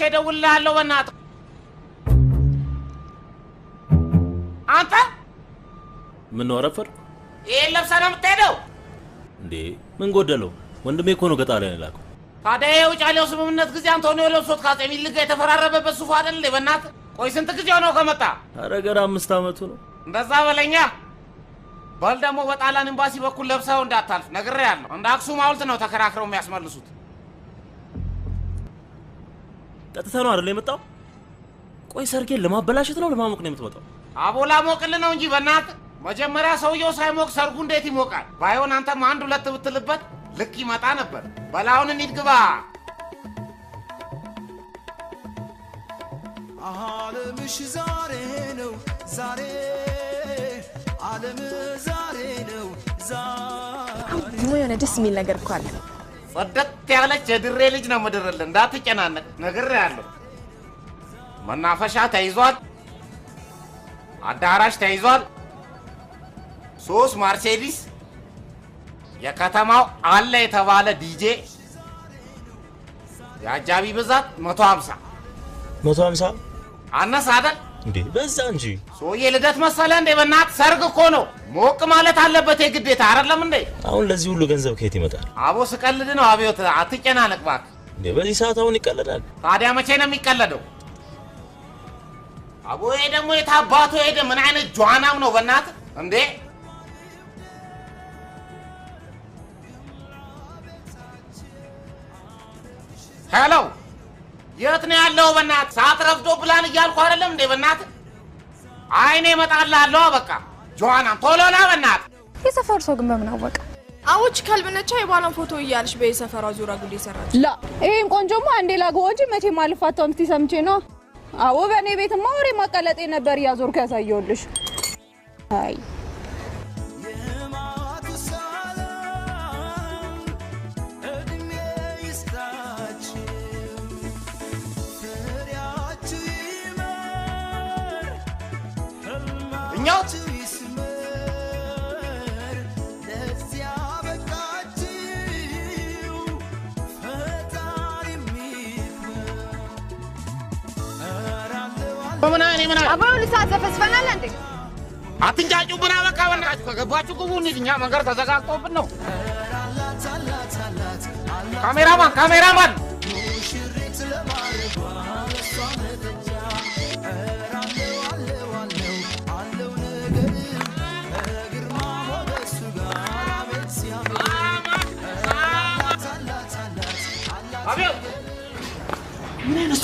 መልሼ እደውልልሃለሁ በእናትህ አንተ ምን ነው አረፈር ይሄን ለብሰህ ነው የምትሄደው እንዴ ምን ጎደለው ወንድሜ እኮ ነው ገጣላ ያላከው ታዲያ የውጫሌው ስምምነት ጊዜ አንቶኒዮ ለብሶት ካጼ ሚልጋ የተፈራረበበት ሱፍ አይደል እንዴ በእናትህ ቆይ ስንት ጊዜው ነው ከመጣ ኧረ ገና 5 አመቱ ነው እንደዛ በለኛ ባል ደግሞ በጣሊያን ኤምባሲ በኩል ለብሰው እንዳታልፍ ነግሬያለሁ እንደ አክሱም ሐውልት ነው ተከራክረው የሚያስመልሱት ቀጥታ ነው አይደል የመጣው ቆይ ሰርጌን ለማበላሸት ነው ለማሞቅ ነው የምትመጣው አቦላ ሞቅል ነው እንጂ በእናትህ መጀመሪያ ሰውየው ሳይሞቅ ሰርጉ እንዴት ይሞቃል ባይሆን አንተም አንድ ሁለት ብትልበት ልክ ይመጣ ነበር በላውን እንሂድ ግባ ዓለምሽ ዛሬ ነው ዛሬ ዓለም ዛሬ ነው ዛሬ የሆነ ደስ የሚል ነገር እኮ አለ ጽድት ያለች የድሬ ልጅ ነው ምድርልህ እንዳትጨናነቅ ነግሬያለሁ መናፈሻ ተይዟል አዳራሽ ተይዟል 3 ማርሴዲስ የከተማው አለ የተባለ ዲጄ ያጃቢ ብዛት 150 አነሳ አይደል እንዴ በዛ እንጂ ሶዬ ልደት መሰለ እንዴ በእናትህ ሰርግ እኮ ነው ሞቅ ማለት አለበት የግዴታ አይደለም እንዴ አሁን ለዚህ ሁሉ ገንዘብ ከየት ይመጣል አቦ ስቀልድ ነው አብዮት አትጨናነቅ እባክህ እንዴ በዚህ ሰዓት አሁን ይቀለዳል ታዲያ መቼ ነው የሚቀለደው አቦ ይሄ ደግሞ የታባቱ ሄደ ምን አይነት ጇናም ነው በእናትህ እንዴ ሄሎ የት ነው ያለው በእናትህ ሰዓት ረፍዶ ፕላን እያልኩ አይደለም እንዴ በእናትህ አይኔ እመጣልሃለሁ በቃ ጇናም ቶሎ ና በእናትህ የሰፈር ሰው ግን በምን አወቀ አውጭ ካልብነቻ የባላን ፎቶ እያልሽ በየሰፈራ ዙራ ጉድ ይሰራች ላ ይሄን ቆንጆማ አንዴ ላጎጂ መቼ ማልፋታው እንት ሰምቼ ነው አዎ በኔ ቤትማ ወሬ ማቀለጤ ነበር ያዞርኩ ያሳየውልሽ አይ አባው ልሳዘፈስፈናል እንዴ አትንጫጩ ብና በቃ በእናትህ ከገባችሁ ግቡ እንሂድኛ መንገድ ተዘጋግቶብን ነው ካሜራማን